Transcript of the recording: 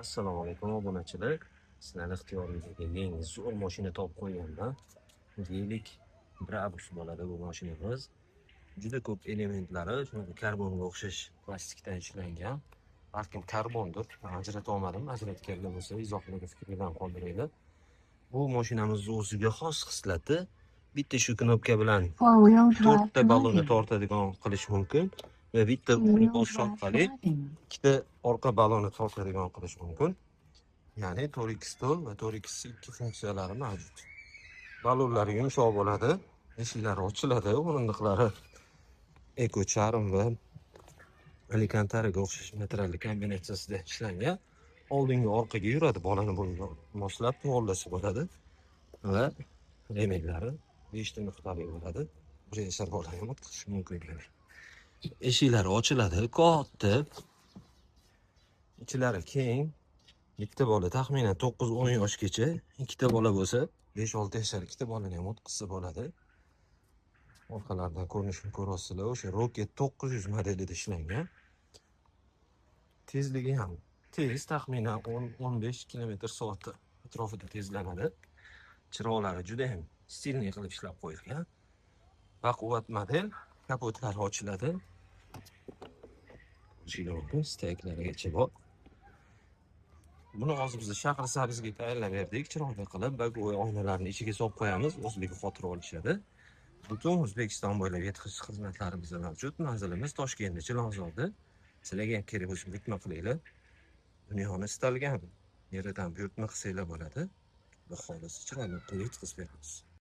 Assalomu alaykum obunachilar. Sizlarning ixtiyoringizga yangi zo'r mashina topib qo'yganman. Deylik, Brabus bo'ladi bu mashinamiz. Juda ko'p elementlari shunaqa karbonga o'xshash plastikdan ishlangan. Balkim karbondir. Ajrata olmadim. Ajratganlar bo'lsa izohlarda fikrlarni qoldiringlar. Bu mashinamizning o'ziga xos xislati bitta shu knopka bilan 4 ta ballonni tortadigan qilish mumkin va bitta bosh orqali ikkita orqa ballonni tortadigan qilish mumkin. Ya'ni 4x2 va 4x2 funksiyalari mavjud. Ballonlari yumshoq bo'ladi, eshiklari ochiladi, o'rindiqlari eko charm va alikantariga o'xshash material kombinatsiyasida ishlangan. Oldinga orqaga yuradi, bolani bunga moslab to'g'rilasa bo'ladi va remenlari 5 ta nuqtali bo'ladi. Buraya esa bolani o'tkazish mumkin. Eshiklari ochiladi, katta. Ichlari keng. Bitta bola taxminan 9-10 yoshgacha, ikkita bola bo'lsa 5-6 yashar ikkita bolani ham o'tkazsa bo'ladi. Orqalaridan ko'rinishini ko'rasizlar. O'sha Rocket 900 modelida ishlangan. Tezligi ham tez, taxminan 10-15 km/soat atrofida tezlanadi. Chiroqlari juda ham stilniy qilib ishlab qo'yilgan. Baquvvat model, kapotlari ochiladi. Ochiladi, steklarigacha bor. Buni hozir biz Shahrisabzga tayyorlab berdik, chiroyli qilib bago'y oynalarni ichiga solib qo'yamiz, o'zligi xotir olishadi. Butun O'zbekiston bo'ylab yetkazish xizmatlarimiz mavjud. Manzilimiz Toshkentda, Chilonzorda. Sizlarga ham kerak bo'lsa buyurtma qilinglar. Dunyoni istalgan yeridan buyurtma qilsanglar bo'ladi. Xudo xohlasa chiroyli qilib yetkazib beramiz.